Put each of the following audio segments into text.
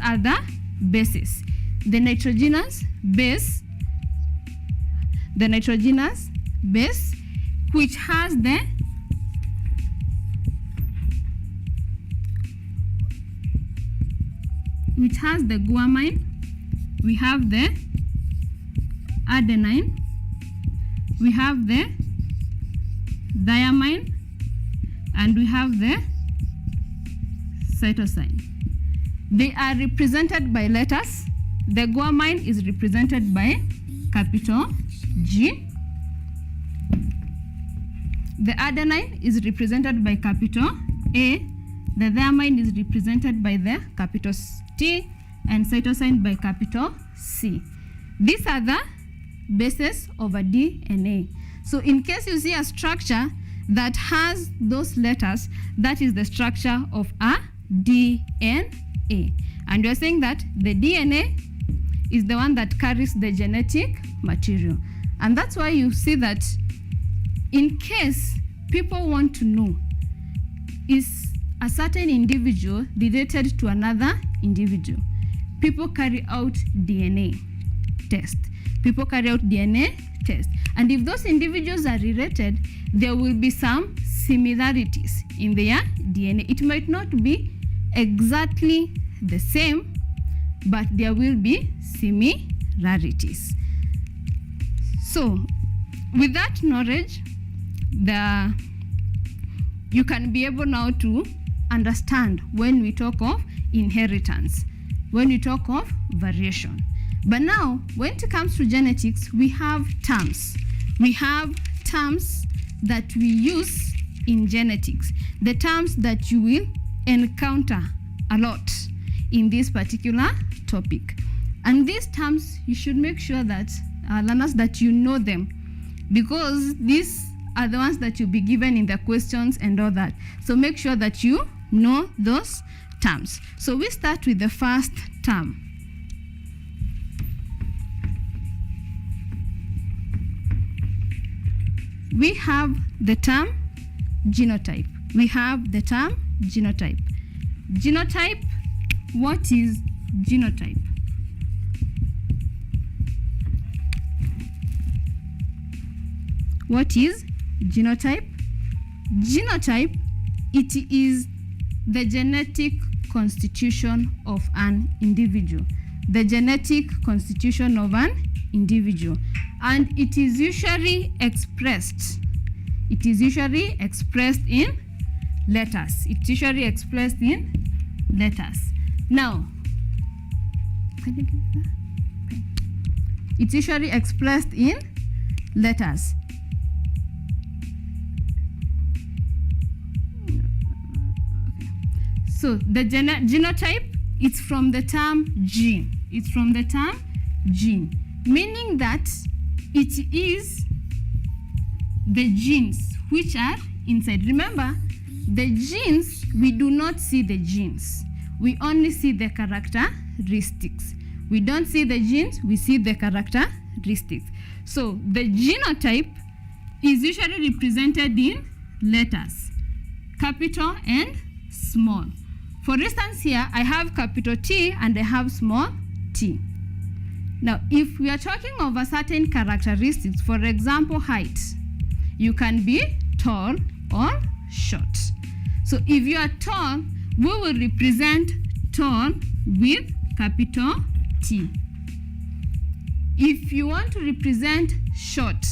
are the bases. The nitrogenous base, which has the guanine, we have the adenine, we have the thymine, and we have the cytosine. They are represented by letters. The guanine is represented by capital G. The adenine is represented by capital A. The thymine is represented by the capital T, and cytosine by capital C. These are the bases of a DNA. So in case you see a structure that has those letters, that is the structure of a DNA. And we are saying that the DNA is the one that carries the genetic material. And that's why you see that in case people want to know, is a certain individual related to another individual, people carry out DNA test. And if those individuals are related, there will be some similarities in their DNA. It might not be exactly the same, but there will be similarities. So with that knowledge, you can be able now to understand when we talk of inheritance, when we talk of variation. But now, when it comes to genetics, we have terms. We have terms that we use in genetics, the terms that you will encounter a lot in this particular topic. And these terms, you should make sure that, learners, that you know them, because these are the ones that you'll be given in the questions and all that. So make sure that you know those terms. So we start with the first term. We have the term genotype. Genotype, what is genotype? What is genotype? Genotype, it is the genetic constitution of an individual. The genetic constitution of an individual. And it is usually expressed. In letters. Now, can you give that? Okay. It's usually expressed in letters. So the genotype, it's from the term gene. Meaning that it is the genes which are inside. Remember, the genes, we do not see the genes. We only see the characteristics. We don't see the genes, we see the characteristics. So the genotype is usually represented in letters, capital and small. For instance, here I have capital T and I have small t. Now, if we are talking of a certain characteristics, for example, height, you can be tall or short. So if you are tall, we will represent tall with capital T. If you want to represent short,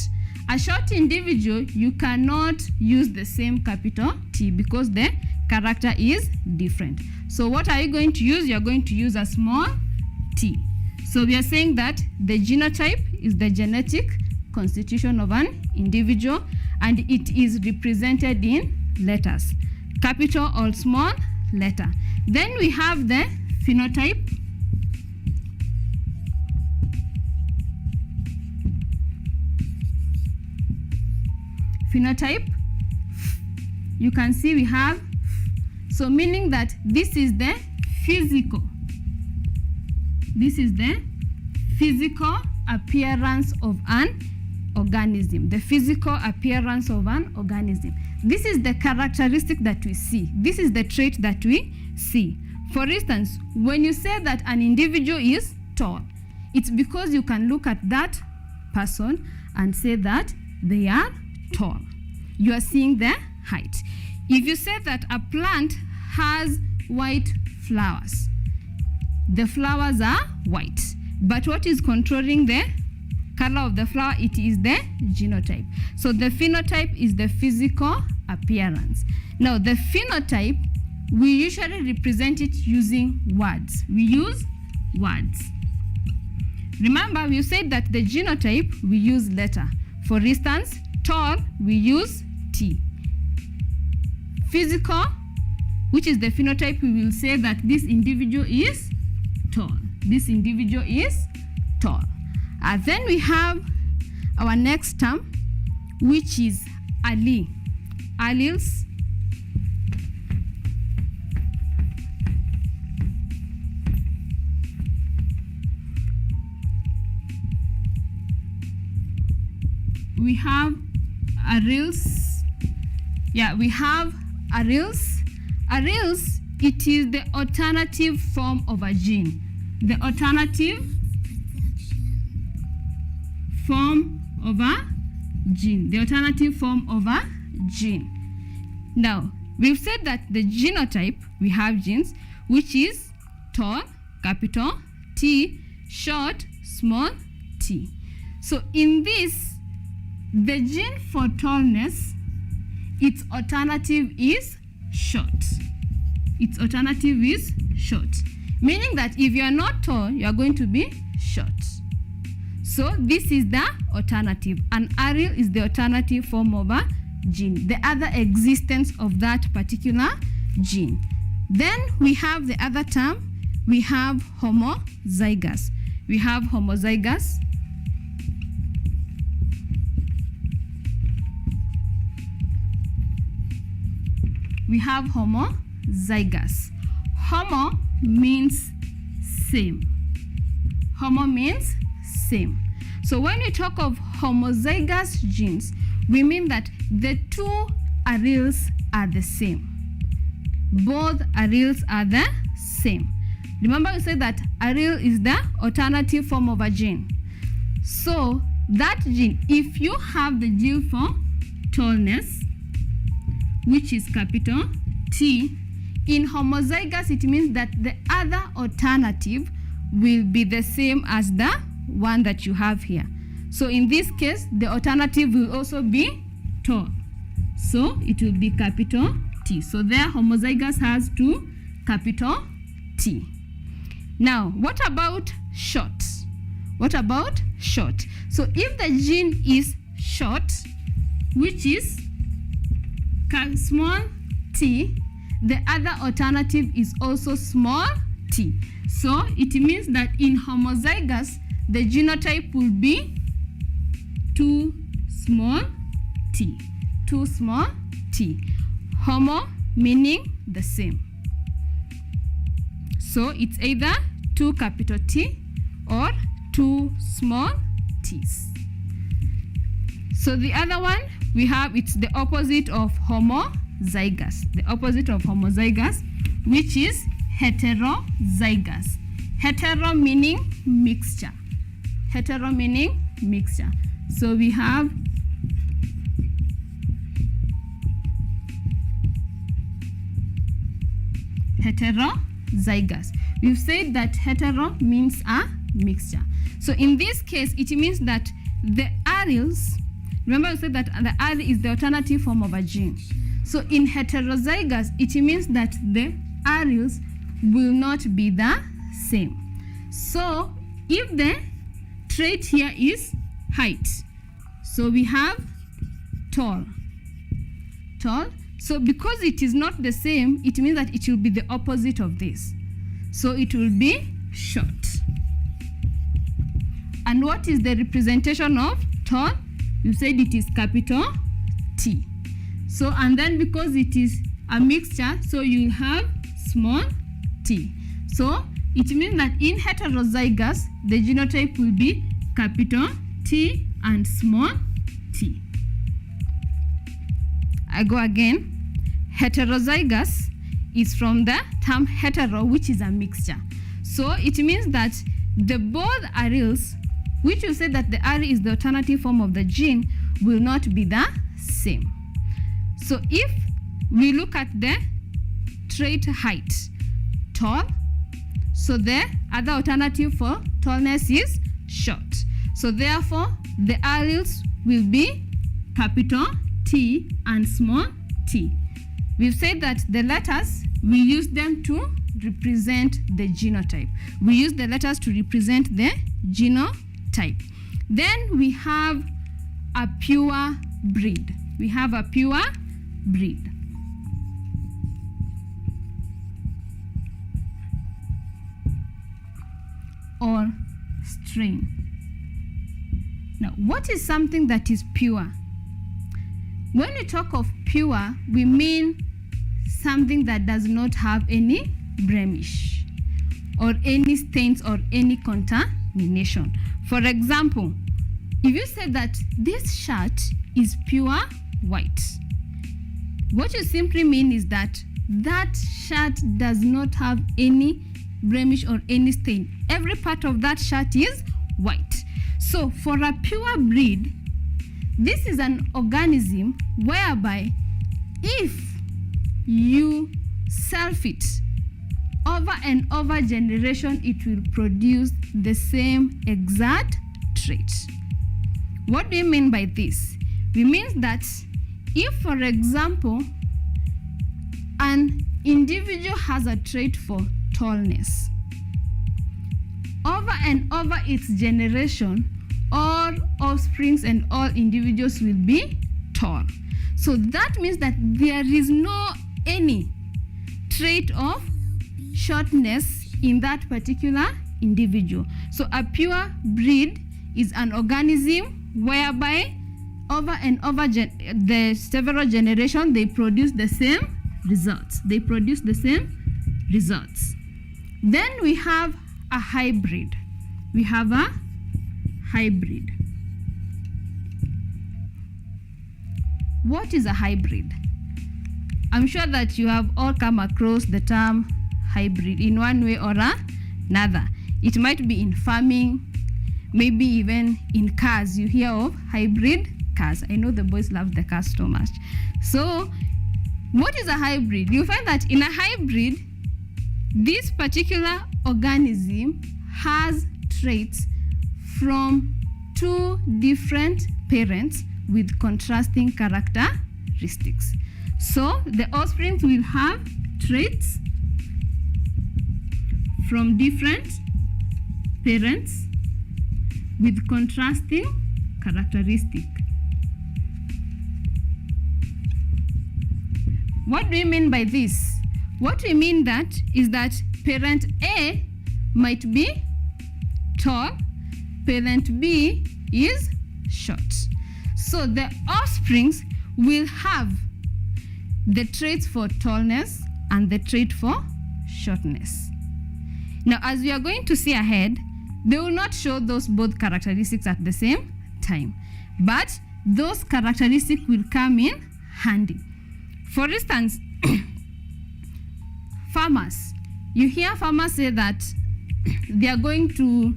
a short individual, you cannot use the same capital T because the character is different. So what are you going to use? You're going to use a small t. So we are saying that the genotype is the genetic constitution of an individual, and it is represented in letters, capital or small letter. Then we have the phenotype. Phenotype, you can see we have, so meaning that this is the physical. This is the physical appearance of an organism. The physical appearance of an organism. This is the characteristic that we see. This is the trait that we see. For instance, when you say that an individual is tall, it's because you can look at that person and say that they are tall. You are seeing their height. If you say that a plant has white flowers, the flowers are white, but what is controlling the color of the flower? It is the genotype. So the phenotype is the physical appearance. Now the phenotype, we usually represent it using words. We use words. Remember, we said that the genotype, we use letter. For instance, tall, we use T. Physical, which is the phenotype, we will say that this individual is tall. This individual is tall. And then we have our next term, which is allele. Alleles. We have alleles. Yeah, we have alleles. Alleles, it is the alternative form of a gene. The alternative form of a gene. The alternative form of a gene. Now, we've said that the genotype, we have genes, which is tall, capital T, short, small t. So in this, the gene for tallness, its alternative is short. Its alternative is short. Meaning that if you are not tall, you are going to be short. So this is the alternative. An allele is the alternative form of a gene, the other existence of that particular gene. Then we have the other term, we have homozygous. We have homozygous. We have homozygous. Homo means same. Homo means same. So when we talk of homozygous genes, we mean that the two alleles are the same. Both alleles are the same. Remember we said that allele is the alternative form of a gene. So that gene, if you have the gene for tallness, which is capital T, in homozygous it means that the other alternative will be the same as the one that you have here. So in this case, the alternative will also be tall. So it will be capital T. So there homozygous has two capital T. Now, what about short? What about short? So if the gene is short, which is small t, the other alternative is also small t. So it means that in homozygous, the genotype will be 2 small t. 2 small t. Homo meaning the same. So it's either 2 capital T or 2 small t's. So the other one we have, it's the opposite of homozygous. The opposite of homozygous, which is heterozygous. Hetero meaning mixture. Hetero meaning mixture. So we have heterozygous. We've said that hetero means a mixture. So in this case, it means that the alleles, remember we said that the allele is the alternative form of a gene. So in heterozygous, it means that the alleles will not be the same. So if the trait here is height, so we have tall. Tall. So because it is not the same, it means that it will be the opposite of this. So it will be short. And what is the representation of tall? You said it is capital T. So, and then because it is a mixture, so you have small t. So it means that in heterozygous, the genotype will be capital T and small t. I go again. Heterozygous, is from the term hetero, which is a mixture. So it means that the both alleles, which will say that the allele is the alternative form of the gene, will not be the same. So if we look at the trait height, tall, so the other alternative for tallness is short. So therefore, the alleles will be capital T and small t. We've said that the letters, we use them to represent the genotype. We use the letters to represent the genotype. Then we have a pure breed. We have a pure breed. Or strain. Now, what is something that is pure? When we talk of pure, we mean something that does not have any blemish or any stains or any contamination. For example, if you say that this shirt is pure white, what you simply mean is that that shirt does not have any blemish or any stain. Every part of that shirt is white. So for a pure breed, this is an organism whereby if you self it over and over generation, it will produce the same exact trait. What do you mean by this? We mean that if, for example, an individual has a trait for tallness, over and over its generation, all offsprings and all individuals will be tall. So that means that there is no any trait of shortness in that particular individual. So a pure breed is an organism whereby over and over the several generations, they produce the same results. They produce the same results. Then we have a hybrid. We have a hybrid. What is a hybrid? I'm sure that you have all come across the term hybrid in one way or another. It might be in farming, maybe even in cars. You hear of hybrid cars. I know the boys love the cars so much. So what is a hybrid? You find that in a hybrid, this particular organism has traits from two different parents with contrasting characteristics. So the offspring will have traits from different parents with contrasting characteristics. What do you mean by this? What we mean that is that parent A might be tall, parent B is short. So the offsprings will have the traits for tallness and the trait for shortness. Now, as we are going to see ahead, they will not show those both characteristics at the same time, but those characteristics will come in handy. For instance, farmers, you hear farmers say that they are going to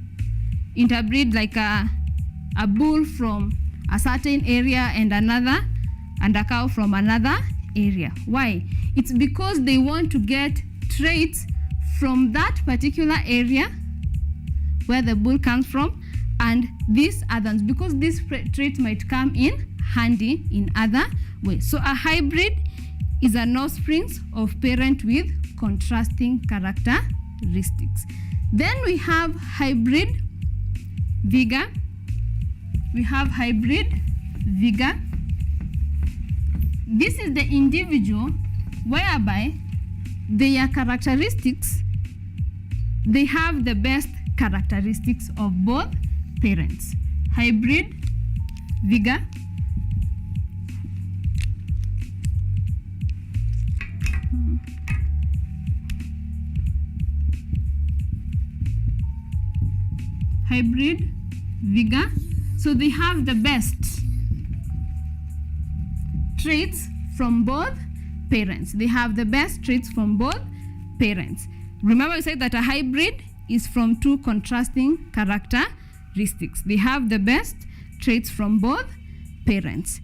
interbreed like a bull from a certain area and a cow from another area. Why? It's because they want to get traits from that particular area where the bull comes from and these others, because this trait might come in handy in other ways. So a hybrid is an offspring of parent with contrasting characteristics. Then we have hybrid vigor. We have hybrid vigor. This is the individual whereby their characteristics, they have the best characteristics of both parents. Hybrid vigor. Hybrid vigor. So they have the best traits from both parents. They have the best traits from both parents. Remember, we said that a hybrid is from two contrasting characteristics. They have the best traits from both parents.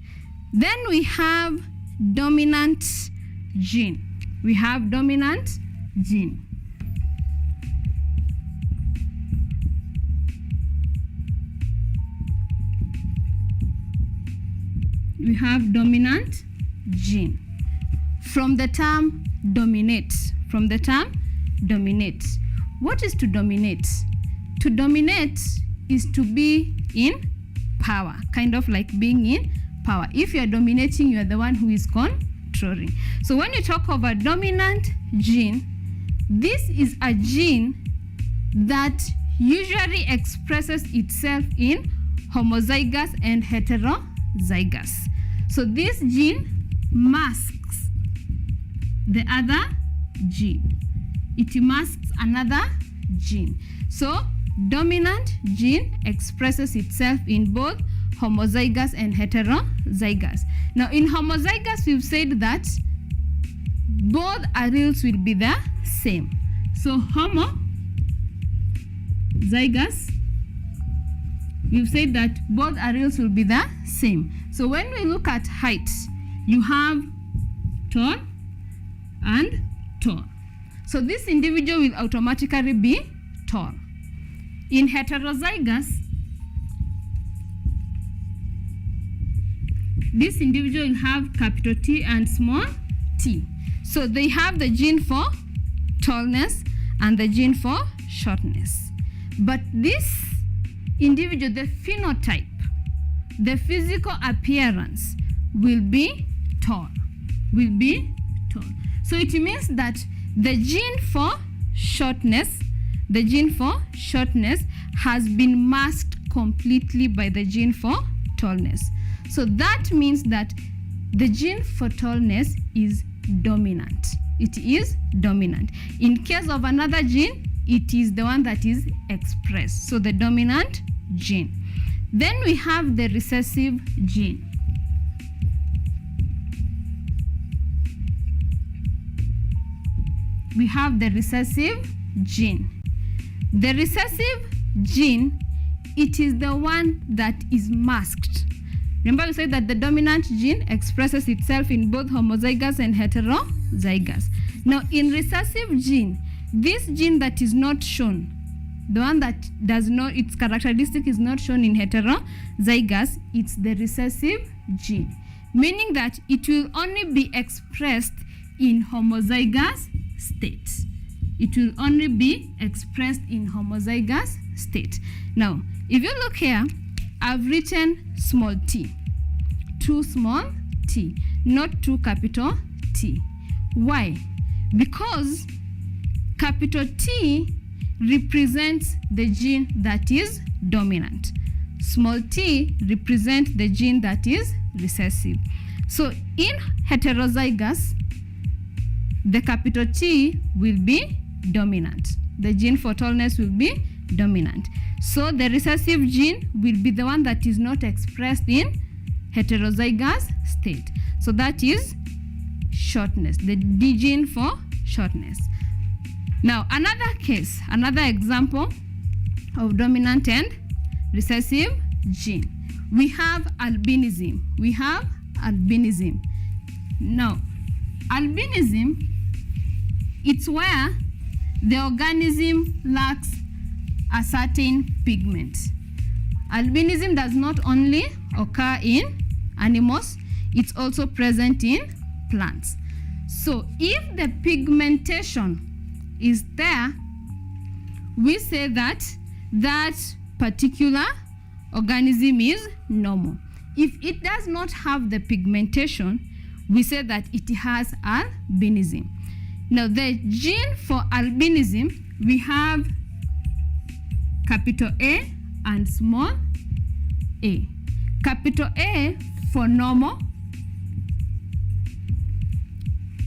Then we have dominant gene. We have dominant gene. We have dominant gene. From the term dominate. From the term dominate. What is to dominate? To dominate is to be in power, kind of like being in power. If you are dominating, you are the one who is controlling. So when you talk of a dominant gene, this is a gene that usually expresses itself in homozygous and heterozygous. So this gene masks the other gene. It masks another gene. So dominant gene expresses itself in both homozygous and heterozygous. Now in homozygous, we've said that both alleles will be the same. So homozygous, we've said that both alleles will be the same. So when we look at height, you have tall and tall. So this individual will automatically be tall. In heterozygous, this individual will have capital T and small t. So they have the gene for tallness and the gene for shortness. But this individual, the phenotype, the physical appearance will be tall. So it means that the gene for shortness has been masked completely by the gene for tallness. So that means that the gene for tallness is dominant. It is dominant. In case of another gene, it is the one that is expressed. So the dominant gene. Then we have the recessive gene. We have the recessive gene. The recessive gene, it is the one that is masked. Remember, we said that the dominant gene expresses itself in both homozygous and heterozygous. Now, in recessive gene, this gene that is not shown, the one that does not, its characteristic is not shown in heterozygous, it's the recessive gene, meaning that it will only be expressed in homozygous state. It will only be expressed in homozygous state. Now, if you look here, I've written small t, 2 small t, not 2 capital T. Why? Because capital T represents the gene that is dominant. Small t represents the gene that is recessive. So in heterozygous, the capital T will be dominant. The gene for tallness will be dominant. So the recessive gene will be the one that is not expressed in heterozygous state. So that is shortness, the D gene for shortness. Now another case, another example of dominant and recessive gene. We have albinism. We have albinism. Now, albinism, it's where the organism lacks a certain pigment. Albinism does not only occur in animals, it's also present in plants. So if the pigmentation is there, we say that that particular organism is normal. If it does not have the pigmentation, we say that it has albinism. Now the gene for albinism, we have capital A and small a. Capital A for normal,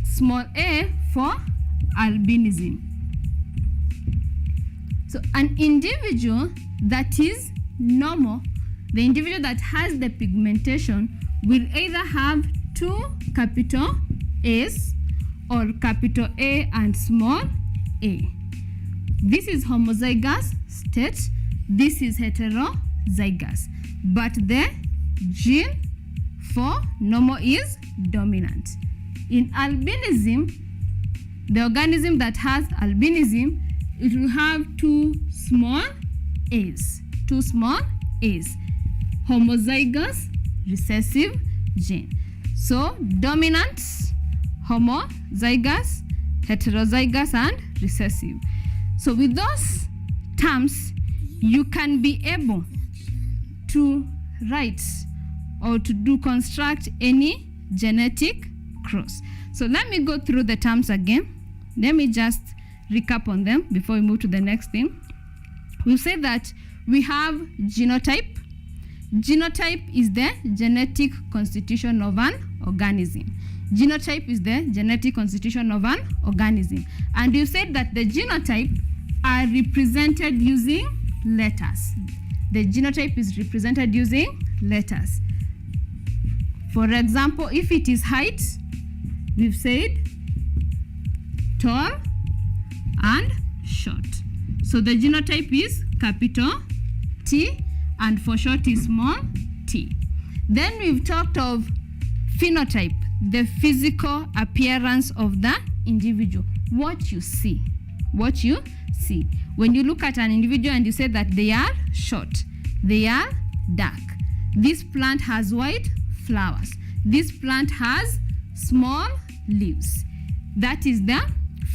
small a for albinism. So an individual that is normal, the individual that has the pigmentation, will either have 2 capital A's or capital A and small a. This is homozygous state. This is heterozygous. But the gene for normal is dominant. In albinism, the organism that has albinism, it will have two small a's. Homozygous recessive gene. So dominant, homozygous, heterozygous, and recessive. So with those terms, you can be able to write or to construct any genetic cross. So let me go through the terms again. Let me just recap on them before we move to the next thing. We say that we have genotype. Genotype is the genetic constitution of an organism. Genotype is the genetic constitution of an organism. And you said that the genotype are represented using letters. The genotype is represented using letters. For example, if it is height, we've said tall and short. So the genotype is capital T, and for short is small t. Then we've talked of phenotype, the physical appearance of the individual. What you see. When you look at an individual and you say that they are short, they are dark. This plant has white flowers. This plant has small leaves. That is the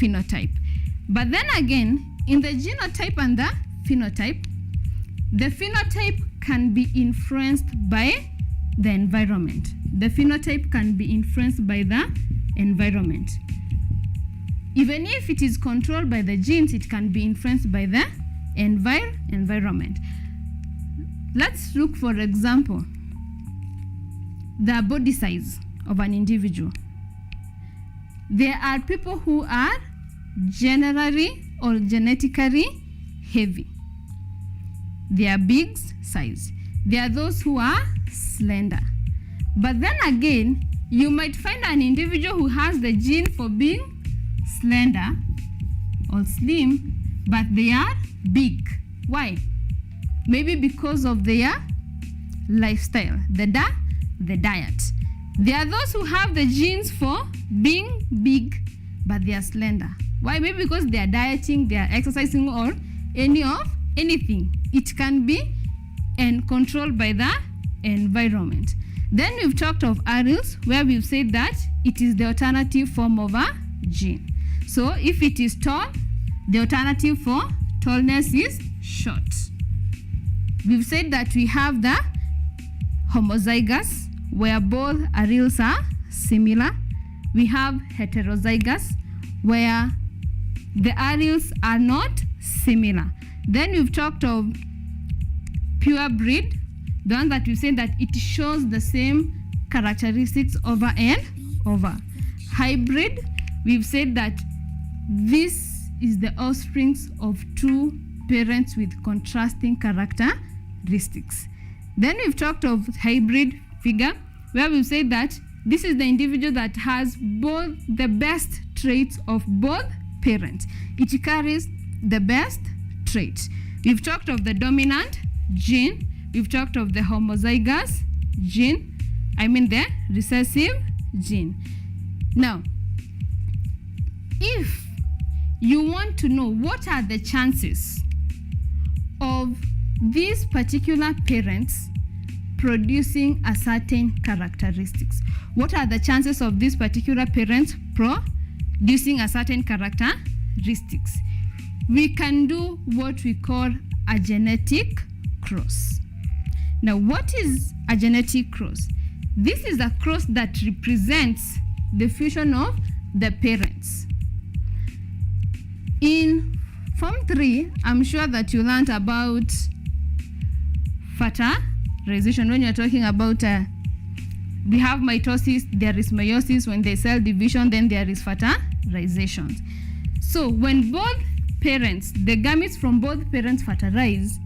phenotype. But then again, in the genotype and the phenotype can be influenced by the environment. The phenotype can be influenced by the environment. Even if it is controlled by the genes, it can be influenced by the environment. Let's look, for example, the body size of an individual. There are people who are generally or genetically heavy. They are big size. There are those who are slender. But then again, you might find an individual who has the gene for being slender or slim, but they are big. Why? Maybe because of their lifestyle, the diet. There are those who have the genes for being big, but they are slender. Why? Maybe because they are dieting, they are exercising, or anything. It can be controlled by the environment. Then we've talked of alleles, where we've said that it is the alternative form of a gene. So if it is tall, the alternative for tallness is short. We've said that we have the homozygous, where both alleles are similar. We have heterozygous, where the alleles are not similar. Then we've talked of pure breed, the one that we say that it shows the same characteristics over and over. Hybrid, we've said that this is the offspring of two parents with contrasting characteristics. Then we've talked of hybrid figure, where we've said that this is the individual that has both the best traits of both parents. It carries the best traits. We've talked of the dominant gene. We've talked of the homozygous gene. The recessive gene. Now, if you want to know what are the chances of these particular parents producing a certain characteristics, what are the chances of these particular parents producing a certain characteristics, we can do what we call a genetic cross. Now, what is a genetic cross? This is a cross that represents the fusion of the parents. In Form 3, I'm sure that you learned about fertilization. When you're talking about we have mitosis, there is meiosis. When there's cell division, then there is fertilization. So when both parents, the gametes from both parents fertilize,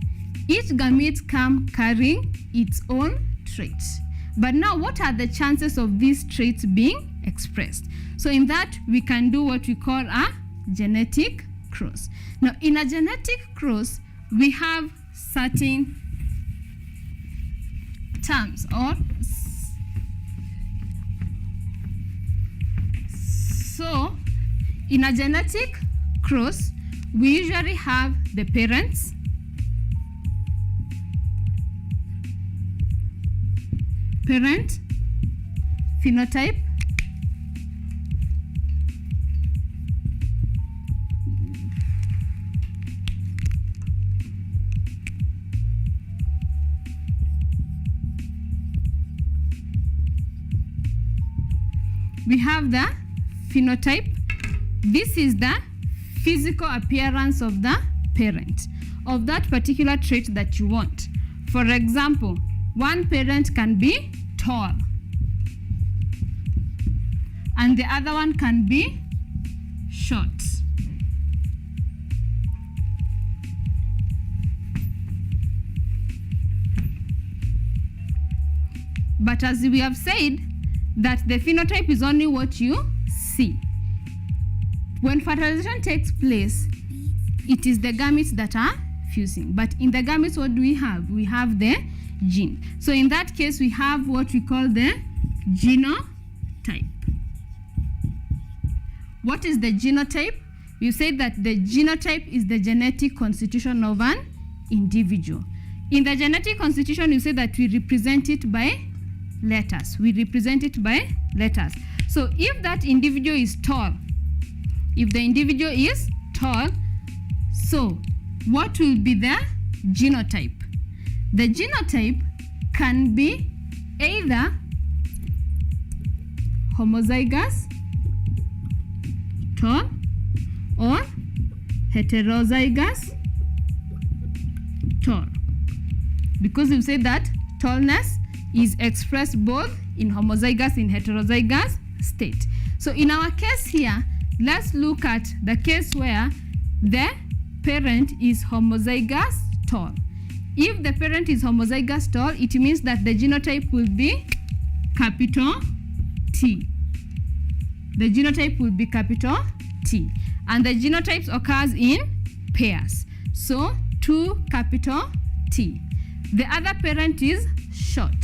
each gamete come carrying its own traits. But now, what are the chances of these traits being expressed? So in that, we can do what we call a genetic cross. Now, in a genetic cross, we have certain terms so in a genetic cross, we usually have the parents, parent phenotype, we have the phenotype. This is the physical appearance of the parent, of that particular trait that you want. For example, one parent can be tall, and the other one can be short. But as we have said, that the phenotype is only what you see. When fertilization takes place, it is the gametes that are fusing. But in the gametes, what do we have? We have the gene. So in that case, we have what we call the genotype. What is the genotype? We said that the genotype is the genetic constitution of an individual. In the genetic constitution, you say that we represent it by letters. We represent it by letters. So if that individual is tall, if the individual is tall, so what will be the genotype? The genotype can be either homozygous tall or heterozygous tall, because we say that tallness is expressed both in homozygous and heterozygous state. So in our case here, let's look at the case where the parent is homozygous tall. If the parent is homozygous tall, it means that the genotype will be capital T. The genotype will be capital T. And the genotypes occurs in pairs. So 2 capital T. The other parent is short.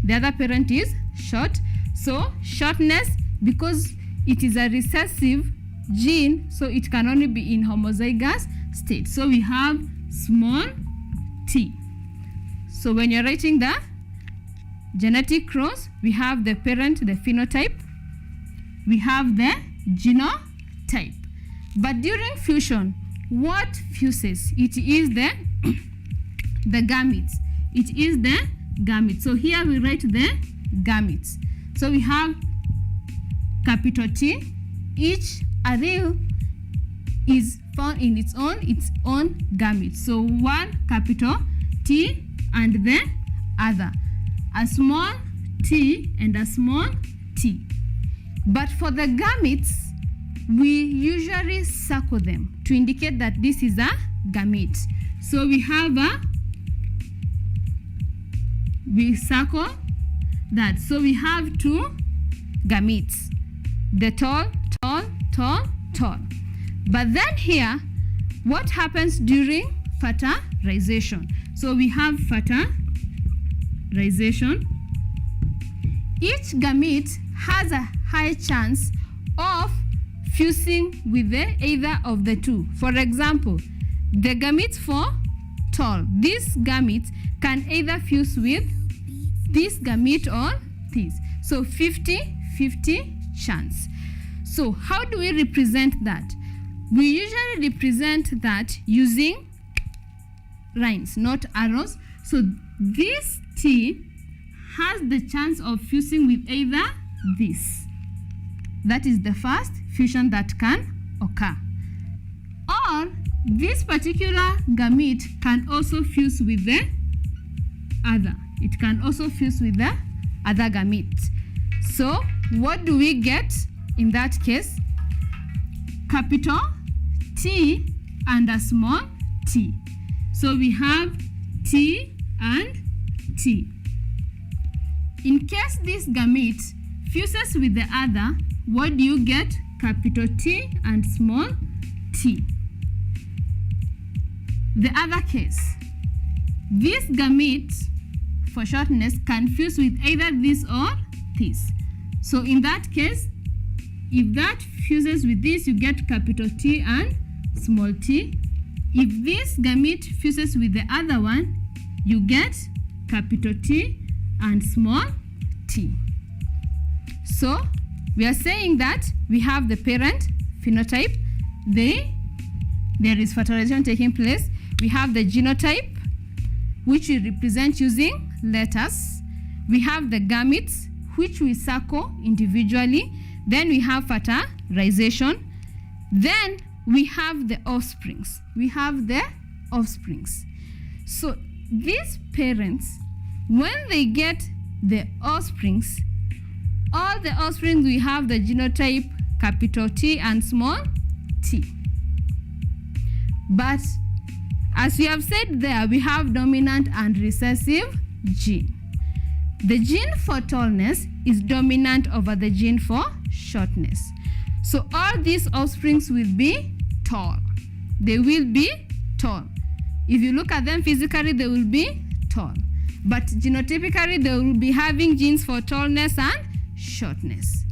The other parent is short. So shortness, because it is a recessive gene, so it can only be in homozygous state. So we have small t. So when you're writing the genetic cross, we have the parent, the phenotype, we have the genotype. But during fusion, what fuses? It is the gametes. It is the gametes. So here we write the gametes. So we have capital T. Each allele is found in its own gamete. So one capital T and the other, a small t and a small t. But for the gametes, we usually circle them to indicate that this is a gamete. So we have we circle that. So we have 2 gametes, the tall, tall, tall, tall. But then here, what happens during fertilization? So we have fertilization. Each gamete has a high chance of fusing with either of the 2. For example, the gametes for tall, this gamete can either fuse with this gamete or this. So 50-50 chance. So how do we represent that? We usually represent that using lines, not arrows. So this T has the chance of fusing with either this. That is the first fusion that can occur. Or this particular gamete can also fuse with the other. It can also fuse with the other gamete. So what do we get in that case? Capital T and a small t. So we have T and T. In case this gamete fuses with the other, what do you get? Capital T and small t. The other case, this gamete for shortness can fuse with either this or this. So in that case, if that fuses with this, you get capital T and small t. If this gamete fuses with the other one, you get capital T and small t. So we are saying that we have the parent phenotype, there is fertilization taking place. We have the genotype, which we represent using letters. We have the gametes, which we circle individually. Then we have fertilization. Then we have the offsprings. So these parents, when they get the offsprings, all the offsprings we have the genotype capital T and small t. But as we have said there, we have dominant and recessive gene. The gene for tallness is dominant over the gene for shortness. So all these offsprings will be tall. They will be tall. If you look at them physically, they will be tall. But genotypically, they will be having genes for tallness and shortness.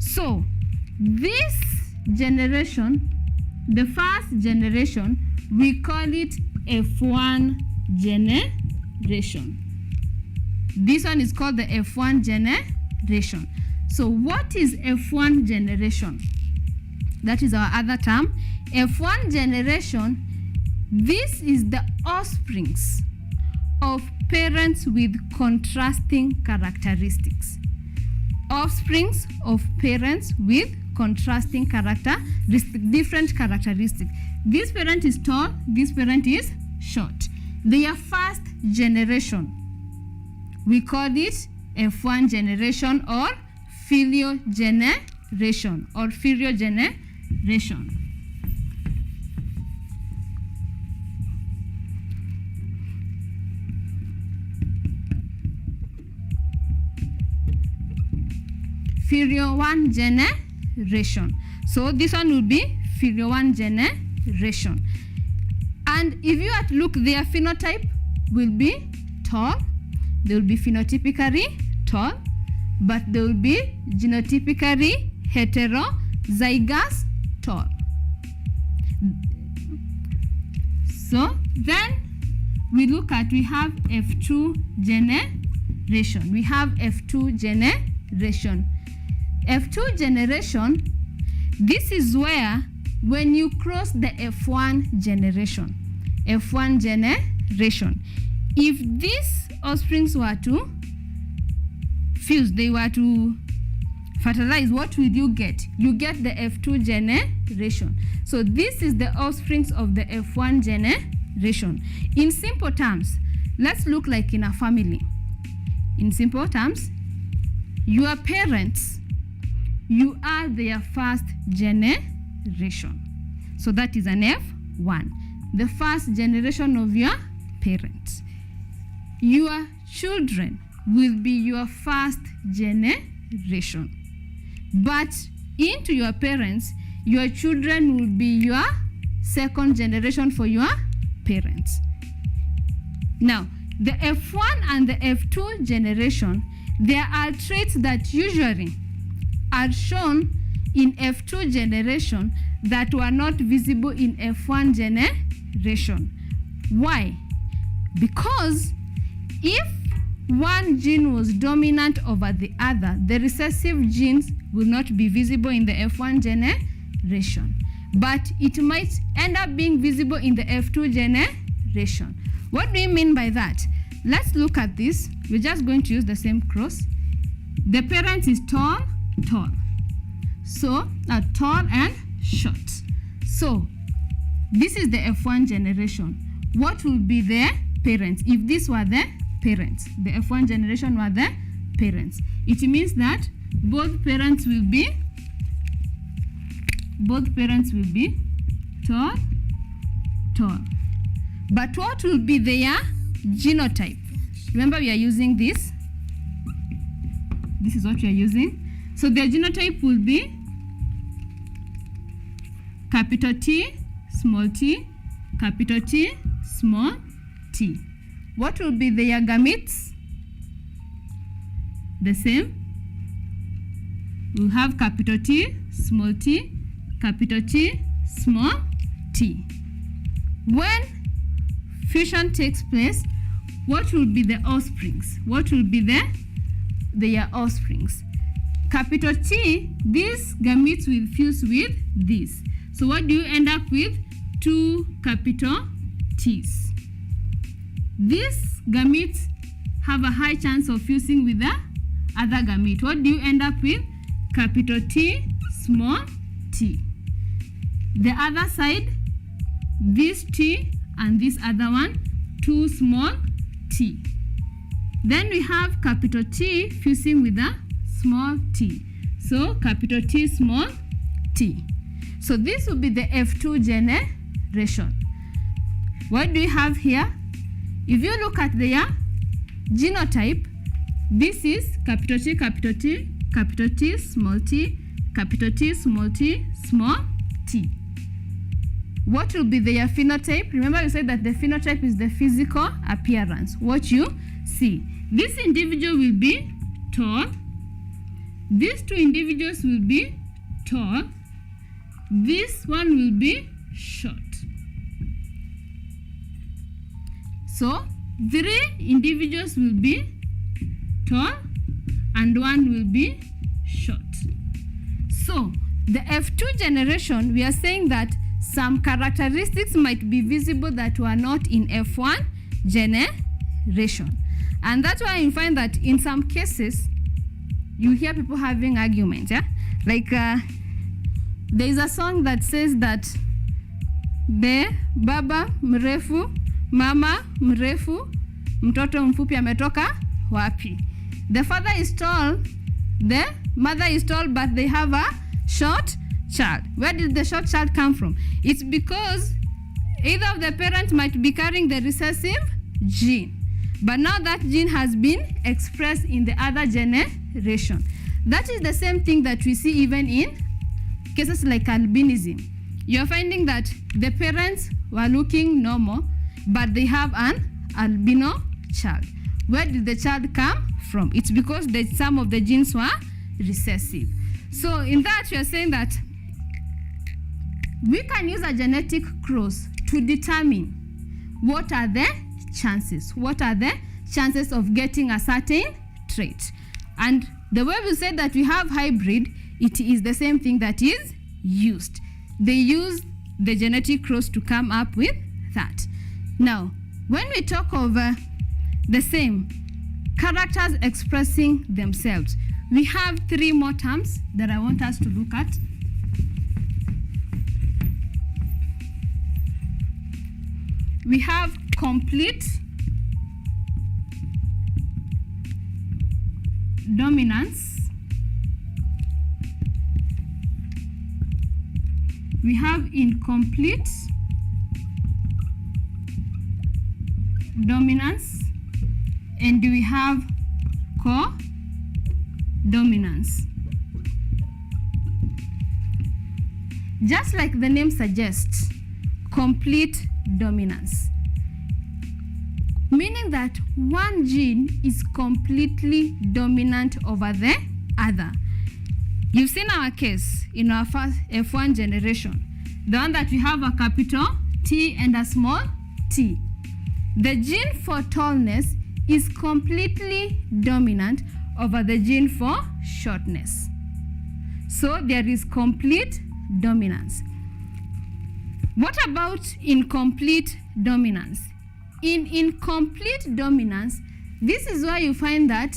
So this generation, the first generation, we call it F1 generation. This one is called the F1 generation. So what is F1 generation? That is our other term. F1 generation, this is the offsprings of parents with contrasting characteristics. Offsprings of parents with contrasting different characteristics. This parent is tall, this parent is short. Their first generation, we call it F1 generation or filio generation Filio 1 generation. So this one will be filio 1 generation. And if you are to look, their phenotype will be tall. They will be phenotypically tall, but they will be genotypically heterozygous tall. So then we have F2 generation. F2 generation, this is where when you cross the F1 generation, if these offsprings were to fuse, they were to fertilize, what will you get? You get the F2 generation. So this is the offsprings of the F1 generation. In simple terms, let's look like in a family. In simple terms, your parents, you are their first generation. So that is an F1, the first generation of your parents. Your children will be your first generation. But into your parents, your children will be your second generation for your parents. Now, the F1 and the F2 generation, there are traits that usually are shown in F2 generation that were not visible in F1 generation. Why? Because if one gene was dominant over the other, the recessive genes will not be visible in the F1 generation, but it might end up being visible in the F2 generation. What do you mean by that? Let's look at this. We're just going to use the same cross. The parent is tall. So, tall and short. So, this is the F1 generation. What will be the parents? If this were the parents, the F1 generation were the parents, it means that both parents will be tall. But what will be their genotype? Remember, we are using this This is what we are using. So their genotype will be capital T, small t, capital T, small t. What will be their gametes? The same. We'll have capital T, small t, capital T, small t. When fusion takes place, what will be the offsprings? What will be their offsprings? Capital T, these gametes will fuse with this. So what do you end up with? 2 capital T's. These gametes have a high chance of fusing with the other gamete. What do you end up with? Capital T, small t. The other side, this T and this other one, 2 small t. Then we have capital T fusing with a small t. So capital T, small t. So this will be the F2 generation. What do you have here? If you look at their genotype, this is capital T, capital T, capital T, small t, capital T, small t, small t. What will be their phenotype? Remember we said that the phenotype is the physical appearance, what you see. This individual will be tall. These 2 individuals will be tall. This one will be short. So 3 individuals will be tall and 1 will be short. So the F2 generation, we are saying that some characteristics might be visible that were not in F1 generation. And that's why you find that in some cases, you hear people having arguments. Yeah? Like there is a song that says that the baba mrefu, mama mrefu, mtoto mfupi ametoka wapi. The father is tall, the mother is tall, but they have a short child. Where did the short child come from? It's because either of the parents might be carrying the recessive gene, but now that gene has been expressed in the other generation. That is the same thing that we see even in cases like albinism. You're finding that the parents were looking normal, but they have an albino child. Where did the child come from? It's because some of the genes were recessive. So in that, we are saying that we can use a genetic cross to determine what are the chances. What are the chances of getting a certain trait? And the way we said that we have hybrid, it is the same thing that is used. They use the genetic cross to come up with that. Now, when we talk of the same characters expressing themselves, we have 3 more terms that I want us to look at. We have complete dominance. We have incomplete dominance, and we have co-dominance. Just like the name suggests, complete dominance, meaning that one gene is completely dominant over the other. You've seen our case in our first F1 generation, the one that we have a capital T and a small t. The gene for tallness is completely dominant over the gene for shortness. So there is complete dominance. What about incomplete dominance? In incomplete dominance, this is where you find that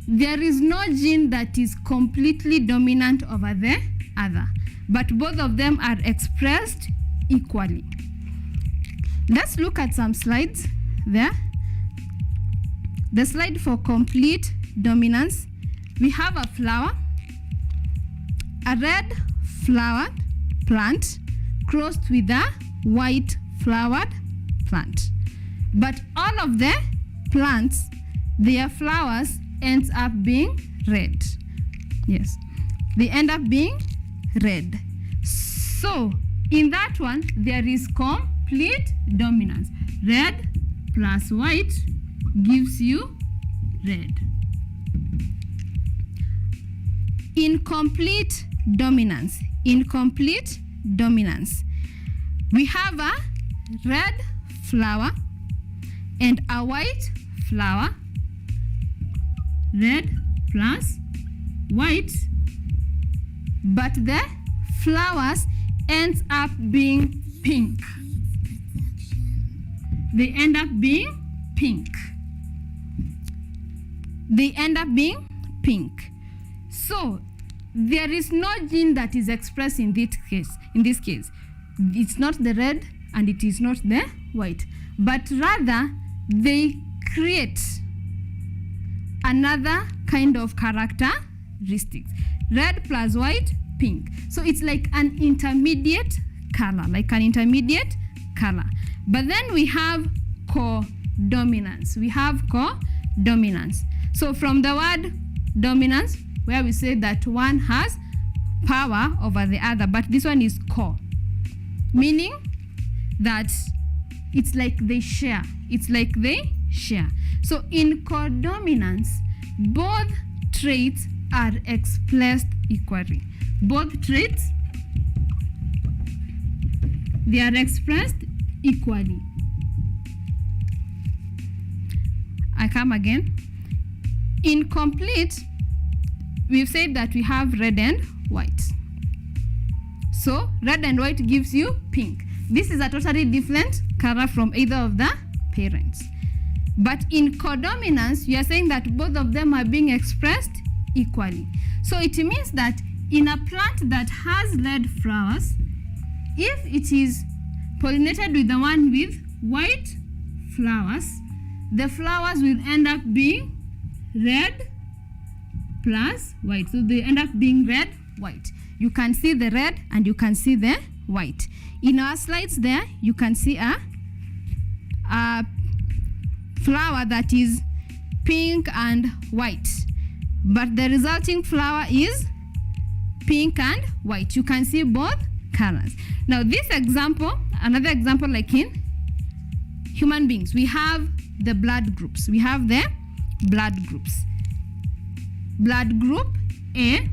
there is no gene that is completely dominant over the other, but both of them are expressed equally. Let's look at some slides there. The slide for complete dominance, we have a flower, a red flowered plant crossed with a white flowered plant. But all of the plants, their flowers ends up being red. Yes, they end up being red. So in that one, there is complete dominance. Red plus white gives you red. Incomplete dominance. Incomplete dominance. We have a red flower and a white flower. Red plus white, but the flowers ends up being pink. They end up being pink. They end up being pink. So there is no gene that is expressed in this case. In this case, it's not the red and it is not the white, but rather they create another kind of characteristics. Red plus white, pink. So it's like an intermediate color, But then we have codominance. We have codominance. So from the word dominance, where we say that one has power over the other, but this one is co, meaning that it's like they share. So in codominance, both traits are expressed equally. Both traits, they are expressed equally. I come again. Incomplete, we've said that we have red and white. So red and white gives you pink. This is a totally different color from either of the parents. But in codominance, we are saying that both of them are being expressed equally. So it means that in a plant that has red flowers, if it is pollinated with the one with white flowers, the flowers will end up being red plus white. So they end up being red, white. You can see the red and you can see the white. In our slides there, you can see a flower that is pink and white, but the resulting flower is pink and white. You can see both colors. Now this example, another example, like in human beings, we have the blood groups. We have the blood groups. Blood group A,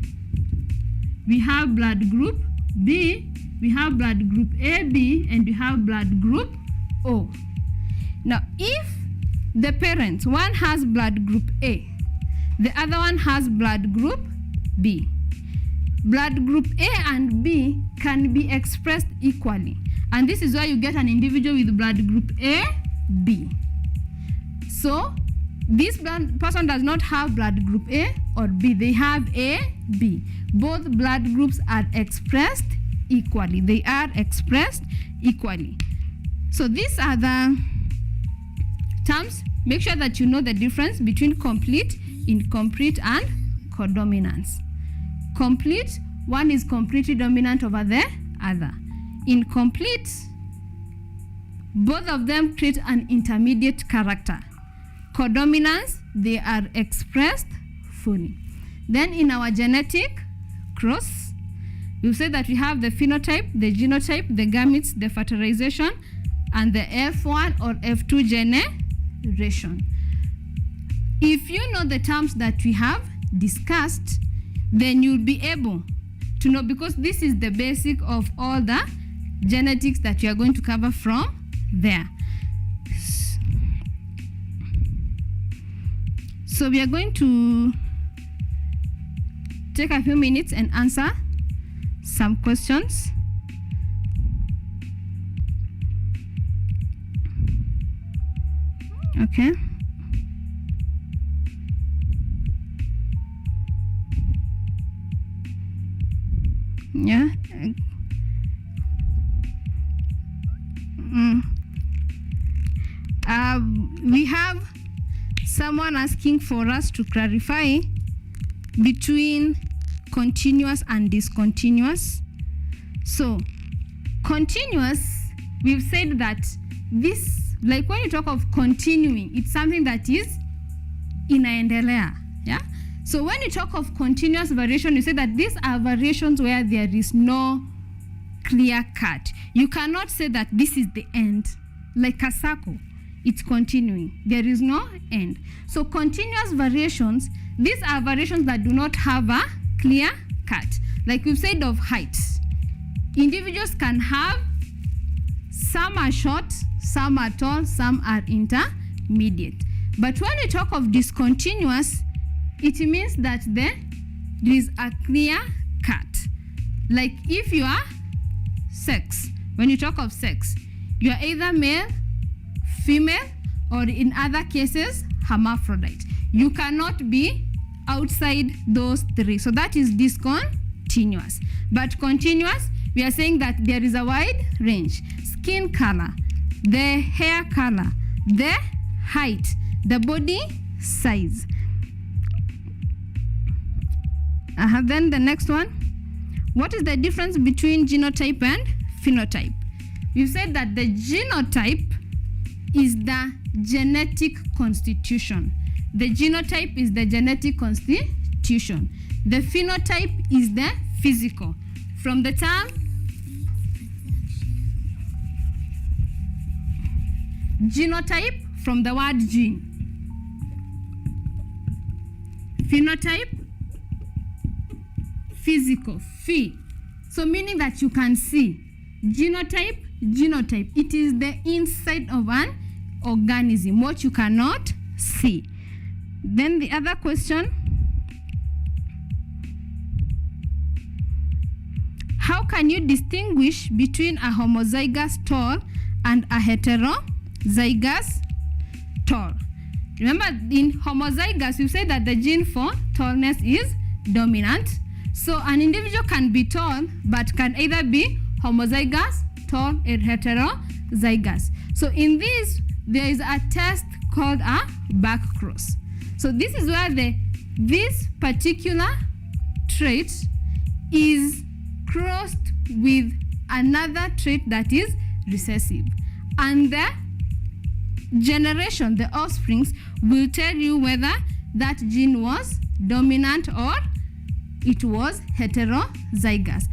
we have blood group B, we have blood group AB, and we have blood group O. Now if the parents, one has blood group A, the other one has blood group B, blood group A and B can be expressed equally, and this is why you get an individual with blood group A, B. So this person does not have blood group A or B, they have A, B. Both blood groups are expressed equally. They are expressed equally. So these are the terms. Make sure that you know the difference between complete, incomplete, and codominance. Complete, one is completely dominant over the other. Incomplete, both of them create an intermediate character. Codominance, they are expressed fully. Then in our genetic cross, we've said that we have the phenotype, the genotype, the gametes, the fertilization, and the F1 or F2 generation. If you know the terms that we have discussed, then you'll be able to know, because this is the basic of all the genetics that you are going to cover from there. So we are going to take a few minutes and answer some questions. Okay. Yeah. We have someone asking for us to clarify between continuous and discontinuous. So continuous, we've said that this, like when you talk of continuing, it's something that is inaendelea. Yeah. So when you talk of continuous variation, you say that these are variations where there is no clear cut. You cannot say that this is the end. Like a circle, it's continuing. There is no end. So continuous variations, these are variations that do not have a clear cut. Like we've said of height. Individuals can have, some are short, some are tall, some are intermediate. But when we talk of discontinuous, it means that there is a clear cut. Like if you are sex, when you talk of sex, you are either male, female, or in other cases, hermaphrodite. You cannot be outside those three. So that is discontinuous. But continuous, we are saying that there is a wide range. Skin color, the hair color, the height, the body size. Then the next one. What is the difference between genotype and phenotype? We've said that the genotype is the genetic constitution. The genotype is the genetic constitution. The phenotype is the physical. From the term genotype, from the word gene. Phenotype, physical, phi. So meaning that you can see. Genotype, genotype. It is the inside of an organism, what you cannot see. Then the other question. How can you distinguish between a homozygous tall and a heterozygous tall? Remember, in homozygous, you say that the gene for tallness is dominant. So an individual can be tall, but can either be homozygous, tall, or heterozygous. So in this, there is a test called a back cross. So this is where this particular trait is crossed with another trait that is recessive. And the generation, the offsprings, will tell you whether that gene was dominant or it was heterozygous.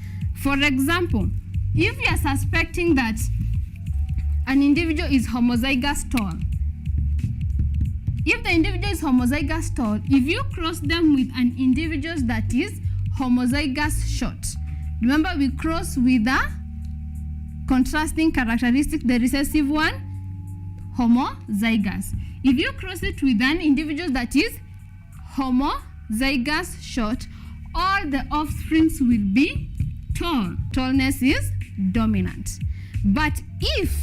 For example, if you are suspecting that an individual is homozygous tall, if the individual is homozygous tall, if you cross them with an individual that is homozygous short, remember we cross with a contrasting characteristic, the recessive one, homozygous. If you cross it with an individual that is homozygous short, all the offsprings will be tall. Tallness is dominant. But if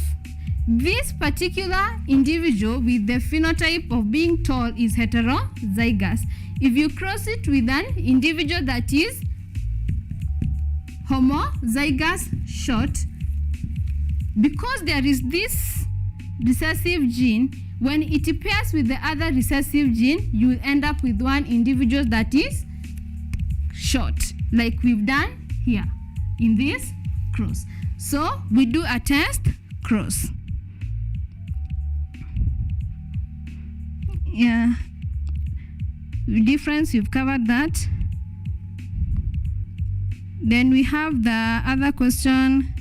this particular individual with the phenotype of being tall is heterozygous, if you cross it with an individual that is homozygous short, because there is this recessive gene, when it pairs with the other recessive gene, you will end up with one individual that is short, like we've done here in this cross. So we do a test cross. Yeah, difference, you've covered that. Then we have the other question.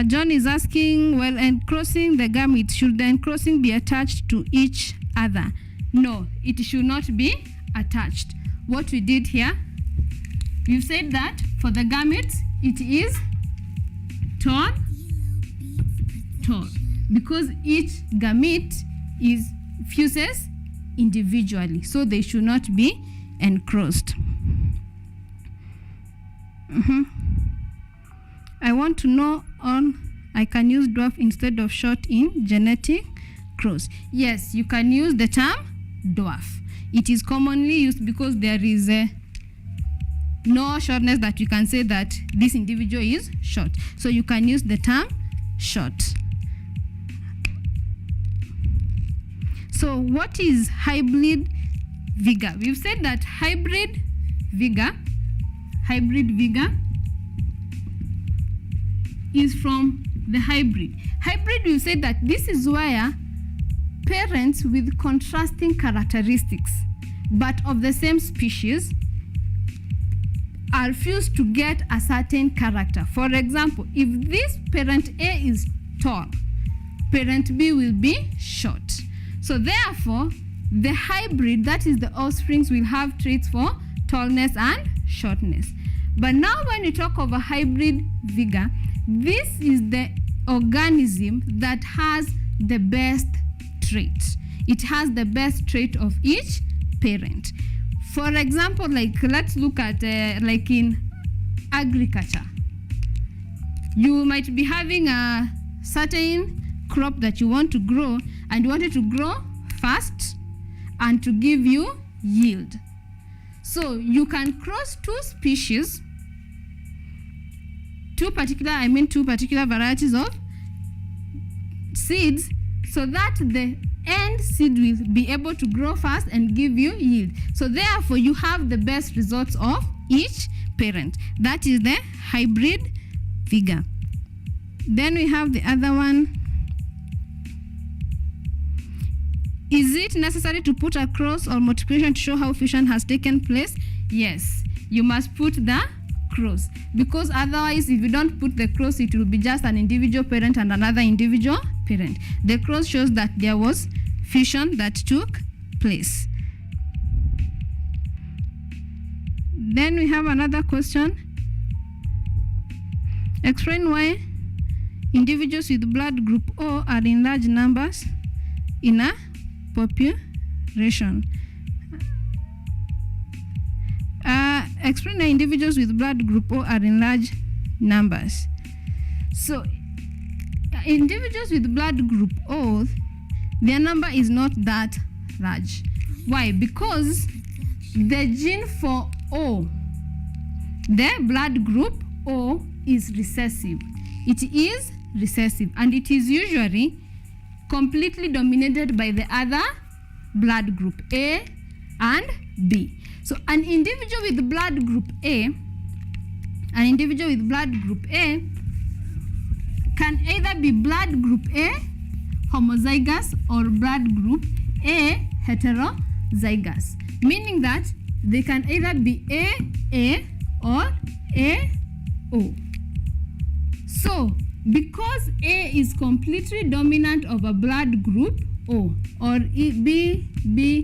John is asking, well, crossing the gametes, should the crossing be attached to each other? No, it should not be attached. What we did here, we've said that for the gametes, it is tall, tall, because each gamete fuses individually, so they should not be encrossed. I want to know I can use dwarf instead of short in genetic cross. Yes, you can use the term dwarf. It is commonly used because there is no shortness that you can say that this individual is short. So you can use the term short. So what is hybrid vigor? We've said that hybrid vigor is from the hybrid. Hybrid, we've said that this is where parents with contrasting characteristics but of the same species are fused to get a certain character. For example, if this parent A is tall, parent B will be short. So therefore, the hybrid, that is the offsprings, will have traits for tallness and shortness. But now when we talk of a hybrid vigor, this is the organism that has the best trait. It has the best trait of each parent. For example, let's look at like in agriculture. You might be having a certain crop that you want to grow, and you want it to grow fast and to give you yield. So you can cross two species, two particular varieties of seeds, so that the end seed will be able to grow fast and give you yield. So therefore, you have the best results of each parent. That is the hybrid vigor. Then we have the other one. Is it necessary to put a cross or multiplication to show how fission has taken place? Yes, you must put the cross, because otherwise, if you don't put the cross, it will be just an individual parent and another individual parent. The cross shows that there was fission that took place. Then we have another question. Explain why individuals with blood group O are in large numbers in a population. Explain why individuals with blood group O are in large numbers. So, individuals with blood group O, their number is not that large. Why? Because the gene for O, the blood group O, is recessive. It is recessive, and it is usually completely dominated by the other blood group A and B. So an individual with blood group A can either be blood group A homozygous or blood group A heterozygous, meaning that they can either be AA or AO. So because A is completely dominant of a blood group O, or BBO,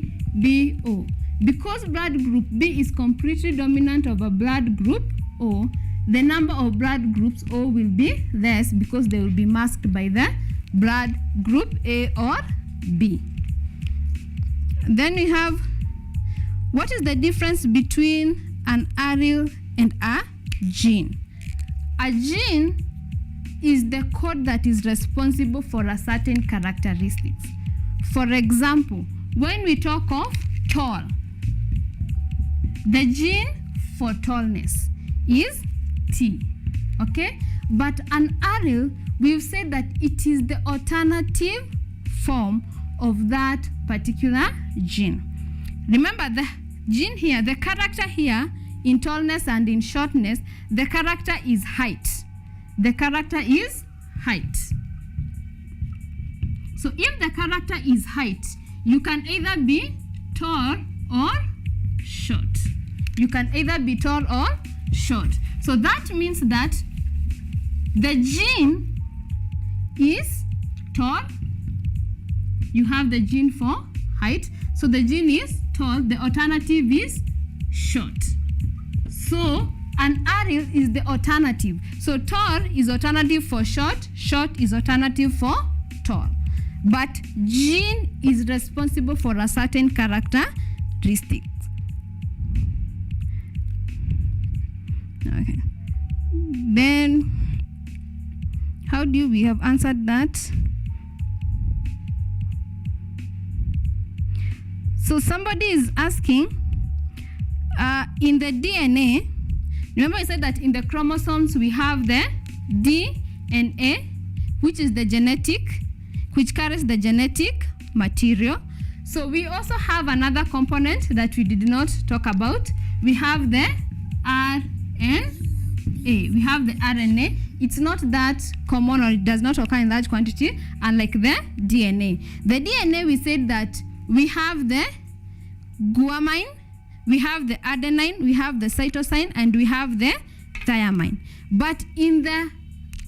because blood group B is completely dominant of a blood group O, the number of blood groups O will be less, because they will be masked by the blood group A or B. Then we have, what is the difference between an allele and a gene? A gene is the code that is responsible for a certain characteristics. For example, when we talk of tall, the gene for tallness is T, okay? But an allele, we've said that it is the alternative form of that particular gene. Remember, the gene here, the character here in tallness and in shortness, the character is height. The character is height. So if the character is height, you can either be tall or short. You can either be tall or short. So that means that the gene is tall. You have the gene for height. So the gene is tall. The alternative is short. So an allele is the alternative. So tall is alternative for short. Short is alternative for tall. But gene is responsible for a certain characteristic. Okay. Then, how do we have answered that? So somebody is asking, in the DNA, remember I said that in the chromosomes we have the DNA, which is the genetic, which carries the genetic material. So we also have another component that we did not talk about. We have the RNA. We have the RNA. it's not that common, or it does not occur in large quantity, unlike the DNA. The DNA, we said that we have the guanine, we have the adenine, we have the cytosine, and we have the thymine. But in the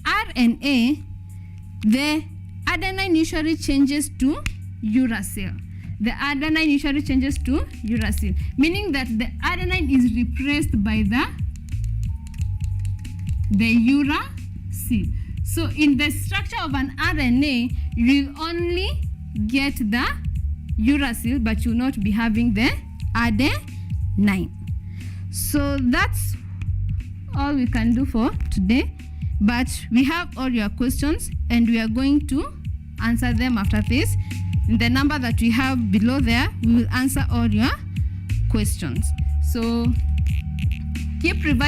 RNA, the adenine usually changes to uracil. The adenine usually changes to uracil, meaning that the adenine is replaced by the uracil. So in the structure of an RNA, you will only get the uracil, but you will not be having the adenine. So that's all we can do for today. But we have all your questions, and we are going to answer them after this. In the number that we have below there, we will answer all your questions. So keep revising.